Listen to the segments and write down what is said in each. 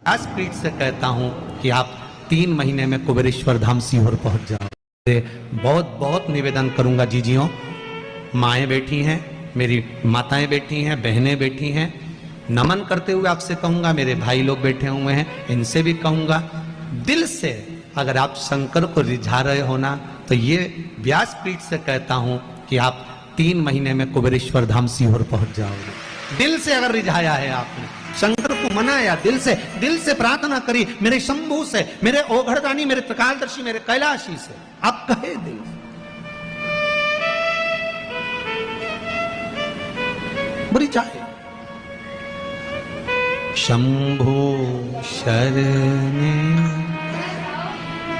व्यासपीठ से कहता हूं कि आप 3 महीने में कुबेरेश्वर धाम सीहोर पहुंच जाओ। बहुत बहुत निवेदन करूंगा जीजियों, माएँ बैठी हैं, मेरी माताएं बैठी हैं, बहनें बैठी हैं, नमन करते हुए आपसे कहूंगा, मेरे भाई लोग बैठे हुए हैं, इनसे भी कहूंगा, दिल से अगर आप शंकर को रिझा रहे हो ना, तो ये व्यासपीठ से कहता हूं कि आप 3 महीने में कुबेरेश्वर धाम सीहोर पहुंच जाओगे। दिल से अगर रिझाया है आपने, शंकर को मनाया, दिल से प्रार्थना करी, मेरे शंभू से, मेरे ओघड़दानी, मेरे त्रिकालदर्शी, मेरे कैलाशी से, आप कहे दिल से, बुरी चाहे शंभो शरणे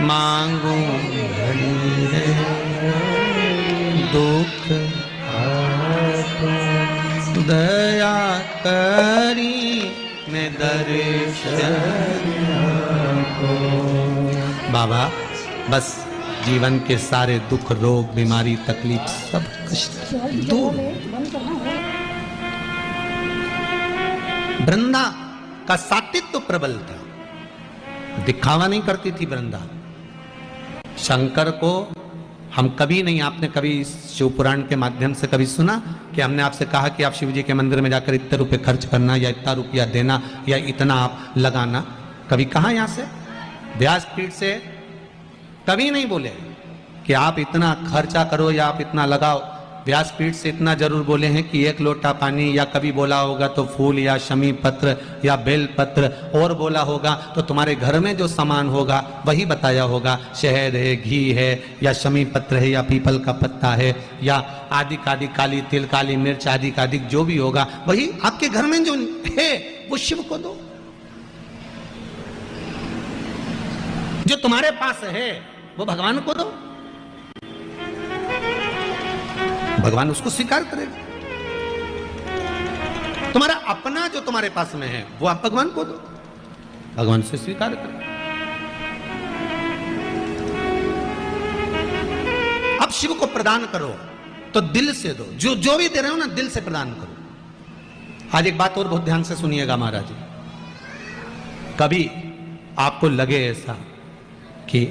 मांगू दुख दया करी मैं दर्शन को। बाबा बस जीवन के सारे दुख, रोग, बीमारी, तकलीफ सब कष्ट दूर। वृंदा का सातित्व प्रबल था, दिखावा नहीं करती थी वृंदा। शंकर को हम कभी नहीं, आपने कभी शिव पुराण के माध्यम से कभी सुना कि हमने आपसे कहा कि आप शिव जी के मंदिर में जाकर इतने रुपए खर्च करना या इतना रुपया देना या इतना आप लगाना, कभी कहा यहां से व्यासपीठ से कभी नहीं बोले कि आप इतना खर्चा करो या आप इतना लगाओ। व्यासपीठ से इतना जरूर बोले हैं कि 1 लोटा पानी, या कभी बोला होगा तो फूल या शमी पत्र या बेल पत्र, और बोला होगा तो तुम्हारे घर में जो सामान होगा वही बताया होगा, शहद है, घी है, या शमी पत्र है, या पीपल का पत्ता है, या आदि काली तिल, काली मिर्च आदि जो भी होगा वही आपके घर में जो है वो शिव को दो। जो तुम्हारे पास है वो भगवान को दो, भगवान उसको स्वीकार करेगा। तुम्हारा अपना जो तुम्हारे पास में है वो आप भगवान को दो, भगवान से स्वीकार करेगा। अब शिव को प्रदान करो तो दिल से दो, जो भी दे रहे हो ना दिल से प्रदान करो। आज एक बात और बहुत ध्यान से सुनिएगा महाराज, कभी आपको लगे ऐसा कि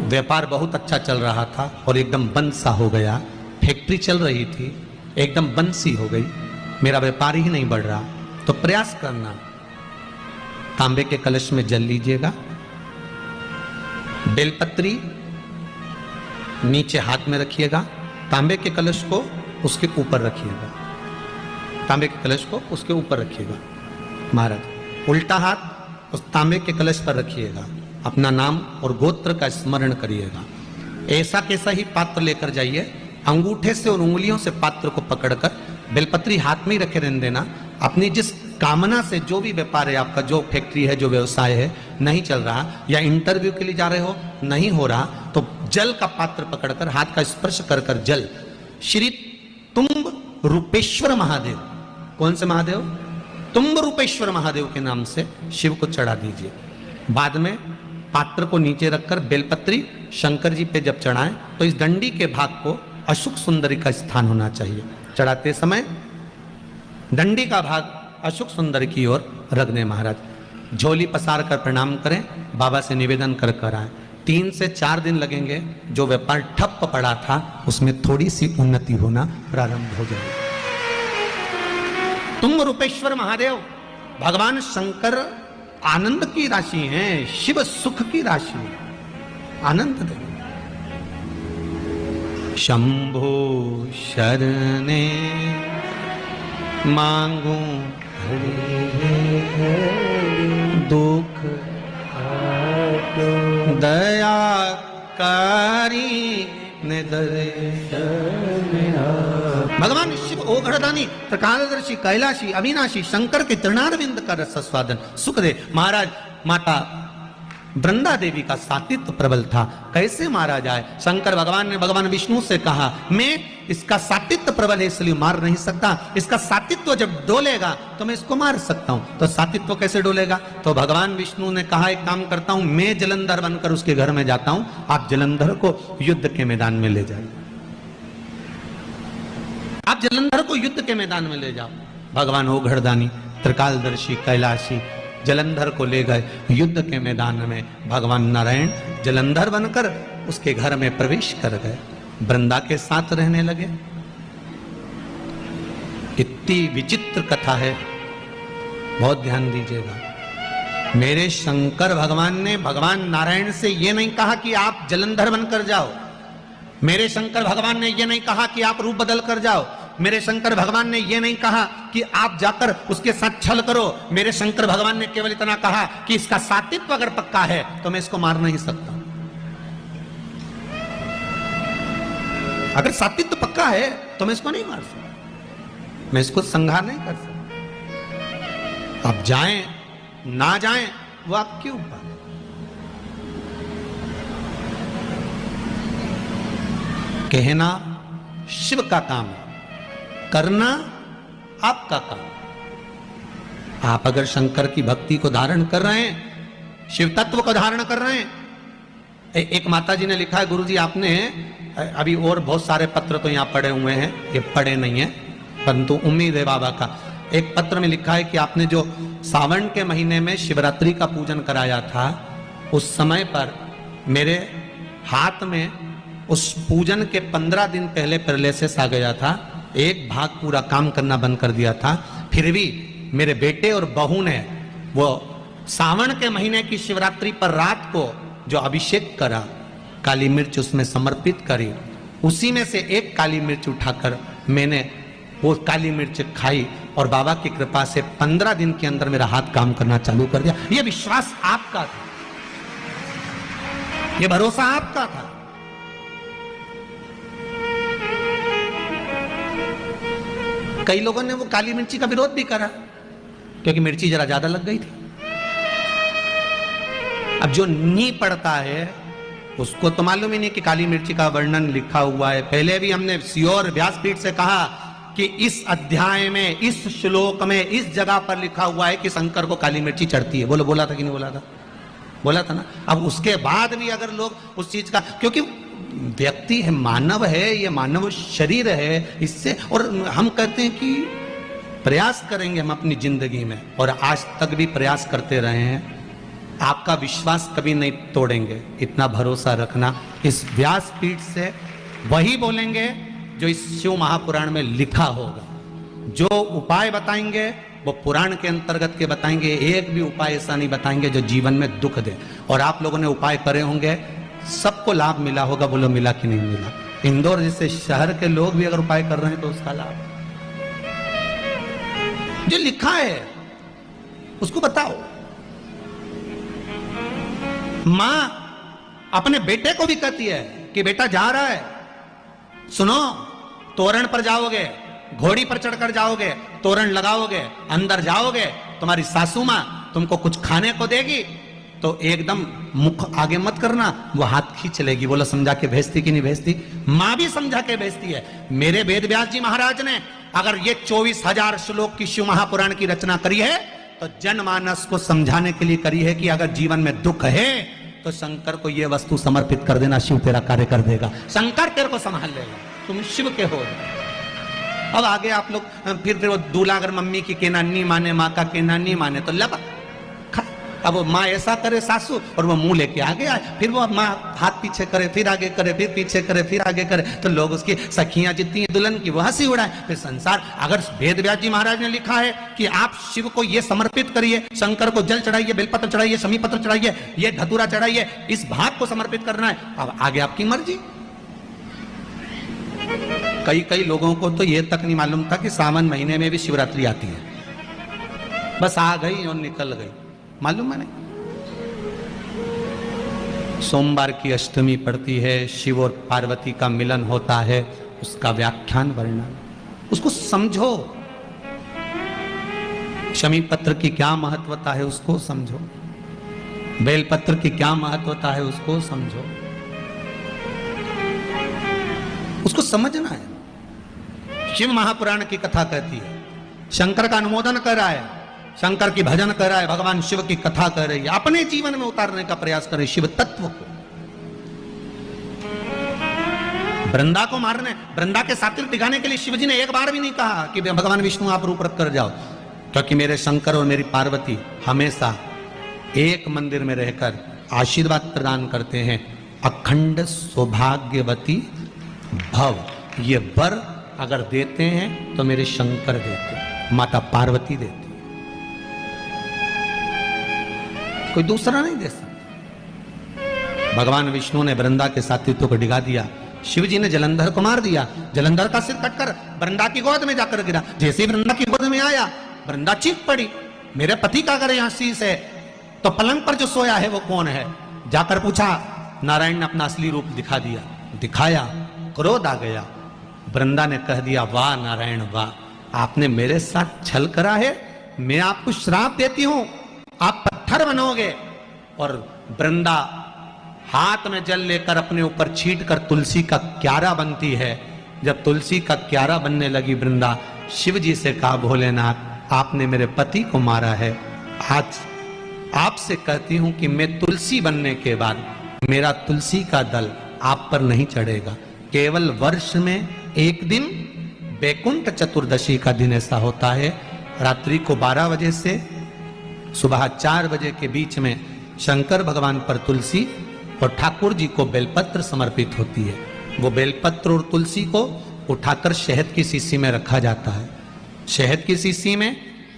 व्यापार बहुत अच्छा चल रहा था और एकदम बंद सा हो गया, फैक्ट्री चल रही थी एकदम बंद सी हो गई, मेरा व्यापार ही नहीं बढ़ रहा, तो प्रयास करना, तांबे के कलश में जल लीजिएगा, बेलपत्री नीचे हाथ में रखिएगा, तांबे के कलश को उसके ऊपर रखिएगा, तांबे के कलश को उसके ऊपर रखिएगा महाराज, उल्टा हाथ उस तांबे के कलश पर रखिएगा, अपना नाम और गोत्र का स्मरण करिएगा। ऐसा कैसा ही पात्र लेकर जाइए, अंगूठे से और उंगलियों से पात्र को पकड़कर बेलपत्री हाथ में ही रखे रहने देना। अपनी जिस कामना से जो भी व्यापार है आपका, जो फैक्ट्री है, जो व्यवसाय है नहीं चल रहा, या इंटरव्यू के लिए जा रहे हो नहीं हो रहा, तो जल का पात्र पकड़कर हाथ का स्पर्श कर कर जल श्री तुम्ब रूपेश्वर महादेव, कौन से महादेव? तुम्ब रूपेश्वर महादेव के नाम से शिव को चढ़ा दीजिए। बाद में पात्र को नीचे रखकर बेलपत्री शंकर जी पे जब चढ़ाएं तो इस डंडी के भाग को अशुक सुंदरी का स्थान होना चाहिए। चढ़ाते समय डंडी का भाग अशुक सुंदरी की ओर रख दें महाराज। झोली पसार कर प्रणाम करें, बाबा से निवेदन कर कर आए। 3 से 4 दिन लगेंगे, जो व्यापार ठप्प पड़ा था उसमें थोड़ी सी उन्नति होना प्रारंभ हो जाएगी। तुम रूपेश्वर महादेव भगवान शंकर आनंद की राशि हैं, शिव सुख की राशि है, आनंद देंगे। शंभो शरणे मांगू दुख दया कारी भगवान शिव ओघड़दानी, त्रिकालदर्शी, कैलाशी, अविनाशी, शंकर के चरणारविंद का रस स्वादन सुख दे। महाराज माता वृंदा देवी का सातित्व प्रबल था, कैसे मारा जाए? शंकर भगवान ने भगवान विष्णु से कहा, मैं इसका सातित्व प्रबल है इसलिए मार नहीं सकता, इसका सातित्व जब डोलेगा तो मैं इसको मार सकता हूं। तो सातित्व कैसे डोलेगा? तो भगवान विष्णु ने कहा, एक काम करता हूं, मैं जलंधर बनकर उसके घर में जाता हूं, आप जलंधर को युद्ध के मैदान में ले जाइए, आप जलंधर को युद्ध के मैदान में ले जाओ। भगवान ओघड़दानी, त्रिकालदर्शी, कैलाशी जलंधर को ले गए युद्ध के मैदान में। भगवान नारायण जलंधर बनकर उसके घर में प्रवेश कर गए, वृंदा के साथ रहने लगे। इतनी विचित्र कथा है, बहुत ध्यान दीजिएगा। मेरे शंकर भगवान ने भगवान नारायण से यह नहीं कहा कि आप जलंधर बनकर जाओ। मेरे शंकर भगवान ने यह नहीं कहा कि आप रूप बदल कर जाओ। मेरे शंकर भगवान ने यह नहीं कहा कि आप जाकर उसके साथ छल करो। मेरे शंकर भगवान ने केवल इतना कहा कि इसका सातित्व अगर पक्का है तो मैं इसको मार नहीं सकता। अगर सातित्व पक्का है तो मैं इसको नहीं मार सकता, मैं इसको संहार नहीं कर सकता। आप जाएं ना जाएं वो आपके ऊपर। कहना शिव का काम है, करना आपका काम। आप अगर शंकर की भक्ति को धारण कर रहे हैं, शिव तत्व को धारण कर रहे हैं। एक माता जी ने लिखा है, गुरुजी आपने अभी और बहुत सारे पत्र तो यहां पड़े हुए हैं, ये पढ़े नहीं है परंतु उम्मीद है बाबा का। एक पत्र में लिखा है कि आपने जो सावन के महीने में शिवरात्रि का पूजन कराया था, उस समय पर मेरे हाथ में उस पूजन के 15 दिन पहले पैरालिसिस आ गया था। एक भाग पूरा काम करना बंद कर दिया था। फिर भी मेरे बेटे और बहू ने वो सावन के महीने की शिवरात्रि पर रात को जो अभिषेक करा, काली मिर्च उसमें समर्पित करी, उसी में से एक काली मिर्च उठाकर मैंने वो काली मिर्च खाई और बाबा की कृपा से 15 दिन के अंदर मेरा हाथ काम करना चालू कर दिया। ये विश्वास आपका था, ये भरोसा आपका था। कई लोगों ने वो काली मिर्ची का विरोध भी करा क्योंकि मिर्ची जरा ज्यादा लग गई थी। अब जो नी पड़ता है उसको तो मालूम ही नहीं कि काली मिर्ची का वर्णन लिखा हुआ है। पहले भी हमने सियोर व्यासपीठ से कहा कि इस अध्याय में, इस श्लोक में, इस जगह पर लिखा हुआ है कि शंकर को काली मिर्ची चढ़ती है। बोला था कि नहीं बोला था? बोला था ना। अब उसके बाद भी अगर लोग उस चीज का, क्योंकि व्यक्ति है, मानव है, ये मानव शरीर है, इससे, और हम कहते हैं कि प्रयास करेंगे हम अपनी जिंदगी में, और आज तक भी प्रयास करते रहे हैं। आपका विश्वास कभी नहीं तोड़ेंगे, इतना भरोसा रखना। इस व्यासपीठ से वही बोलेंगे जो इस शिव महापुराण में लिखा होगा। जो उपाय बताएंगे वो पुराण के अंतर्गत के बताएंगे। एक भी उपाय ऐसा नहीं बताएंगे जो जीवन में दुख दे। और आप लोगों ने उपाय करे होंगे, सबको लाभ मिला होगा। बोलो मिला कि नहीं मिला? इंदौर जैसे शहर के लोग भी अगर उपाय कर रहे हैं तो उसका लाभ जो लिखा है उसको बताओ। मां अपने बेटे को भी कहती है कि बेटा जा रहा है, सुनो, तोरण पर जाओगे, घोड़ी पर चढ़कर जाओगे, तोरण लगाओगे, अंदर जाओगे, तुम्हारी सासू मां तुमको कुछ खाने को देगी तो एकदम मुख आगे मत करना, वो हाथ खींच लेगी। बोलो समझा के भेजती कि नहीं भेजती? मां भी समझा के भेजती है। मेरे वेद व्यास जी महाराज ने अगर ये 24,000 श्लोक की शिव महापुराण की रचना करी है तो जनमानस को समझाने के लिए करी है कि अगर जीवन में दुख है तो शंकर को ये वस्तु समर्पित कर देना, शिव तेरा कार्य कर देगा, शंकर तेरे को संभाल लेगा, तुम शिव के हो। अब आगे आप लोग फिर वो दूल्हा अगर मम्मी की कहना नहीं माने, माँ का कहना नहीं माने तो लब अब वो माँ ऐसा करे सासू और वो मुंह लेके आगे आए, फिर वो माँ हाथ पीछे करे, फिर आगे करे, फिर पीछे करे, फिर आगे करे, तो लोग उसकी सखियां जितनी हैं दुल्हन की वो हंसी उड़ाए। फिर संसार, अगर वेद व्यास जी महाराज ने लिखा है कि आप शिव को ये समर्पित करिए, शंकर को जल चढ़ाइए, बेलपत्र चढ़ाइए, शमी पत्र चढ़ाइए, ये धतूरा चढ़ाइए, इस भाग को समर्पित करना है, अब आगे आपकी मर्जी। कई लोगों को तो ये तक नहीं मालूम था कि सावन महीने में भी शिवरात्रि आती है, बस आ गई और निकल गई, मालूम है नहीं। सोमवार की अष्टमी पड़ती है, शिव और पार्वती का मिलन होता है, उसका व्याख्यान वर्णन, उसको समझो। शमी पत्र की क्या महत्वता है उसको समझो, बेलपत्र की क्या महत्वता है उसको समझो, उसको समझना है। शिव महापुराण की कथा कहती है, शंकर का अनुमोदन कर रहा है, शंकर की भजन कर रहा है, भगवान शिव की कथा कर रही है, अपने जीवन में उतारने का प्रयास करे शिव तत्व को। वृंदा को मारने, वृंदा के सातिर दिखाने के लिए शिवजी ने एक बार भी नहीं कहा कि भगवान विष्णु आप रूप रख कर जाओ। क्योंकि मेरे शंकर और मेरी पार्वती हमेशा एक मंदिर में रहकर आशीर्वाद प्रदान करते हैं, अखंड सौभाग्यवती भव। ये वर अगर देते हैं तो मेरे शंकर देते हैं, माता पार्वती देती, कोई दूसरा नहीं दे सकता। भगवान विष्णु ने वृंदा के साथीत्व को डिगा दिया, शिव जी ने जलंधर को मार दिया, जलंधर का सिर कटकर वृंदा की गोद में जाकर गिरा। जैसे ही वृंदा की गोद में आया, वृंदा चीख पड़ी, मेरे पति का अगर यहां शीश है तो पलंग पर जो सोया है वो कौन है? जाकर पूछा, नारायण ने अपना असली रूप दिखा दिया, दिखाया, क्रोध आ गया। वृंदा ने कह दिया, वाह नारायण वाह, आपने मेरे साथ छल करा है, मैं आपको श्राप देती हूं, आप पत्थर बनोगे। और वृंदा हाथ में जल लेकर अपने ऊपर छीट कर तुलसी का क्यारा बनती है। जब तुलसी का क्यारा बनने लगी, वृंदा शिव जी से कहा, भोलेनाथ आपने मेरे पति को मारा है, आज आपसे कहती हूं कि मैं तुलसी बनने के बाद मेरा तुलसी का दल आप पर नहीं चढ़ेगा। केवल वर्ष में एक दिन बैकुंठ चतुर्दशी का दिन ऐसा होता है, रात्रि को 12 बजे से सुबह 4 बजे के बीच में शंकर भगवान पर तुलसी और ठाकुर जी को बेलपत्र समर्पित होती है। वो बेलपत्र और तुलसी को उठाकर शहद की शीशी में रखा जाता है। शहद की शीशी में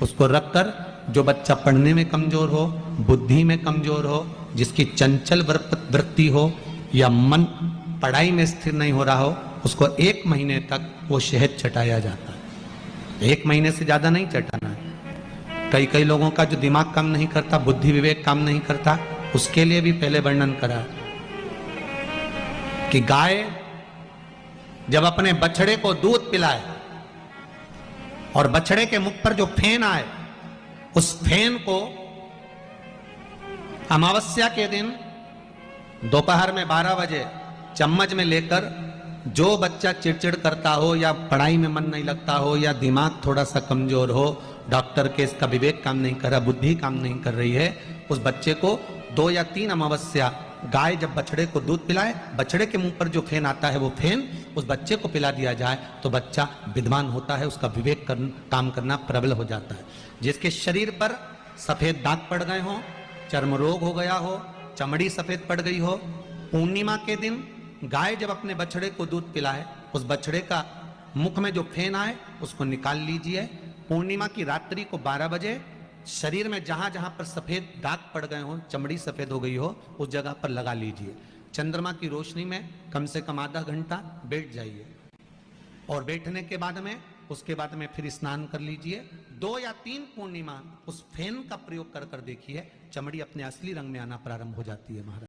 उसको रखकर जो बच्चा पढ़ने में कमजोर हो, बुद्धि में कमजोर हो, जिसकी चंचल वृत्ति हो या मन पढ़ाई में स्थिर नहीं हो रहा हो, उसको 1 महीने तक वो शहद चटाया जाता है। 1 महीने से ज्यादा नहीं चटाना है। कई लोगों का जो दिमाग काम नहीं करता, बुद्धि विवेक काम नहीं करता, उसके लिए भी पहले वर्णन करा कि गाय जब अपने बछड़े को दूध पिलाए और बछड़े के मुख पर जो फेन आए, उस फेन को अमावस्या के दिन दोपहर में 12 बजे चम्मच में लेकर, जो बच्चा चिड़चिड़ करता हो या पढ़ाई में मन नहीं लगता हो या दिमाग थोड़ा सा कमजोर हो, डॉक्टर के इसका विवेक काम नहीं कर रहा, बुद्धि काम नहीं कर रही है, उस बच्चे को 2 या 3 अमावस्या गाय जब बछड़े को दूध पिलाए, बछड़े के मुंह पर जो फेन आता है वो फेन उस बच्चे को पिला दिया जाए तो बच्चा विद्वान होता है, उसका विवेक काम करना प्रबल हो जाता है। जिसके शरीर पर सफेद दाग पड़ गए हो, चर्म रोग हो गया हो, चमड़ी सफेद पड़ गई हो, पूर्णिमा के दिन गाय जब अपने बछड़े को दूध पिलाए, उस बछड़े का मुख में जो फेन आए उसको निकाल लीजिए। पूर्णिमा की रात्रि को 12 बजे शरीर में जहां जहां पर सफेद दाग पड़ गए हो, चमड़ी सफेद हो गई हो, उस जगह पर लगा लीजिए। चंद्रमा की रोशनी में कम से कम आधा घंटा बैठ जाइए और बैठने के बाद में उसके बाद में फिर स्नान कर लीजिए। 2 या 3 पूर्णिमा उस फेन का प्रयोग कर देखिए, चमड़ी अपने असली रंग में आना प्रारंभ हो जाती है महाराज।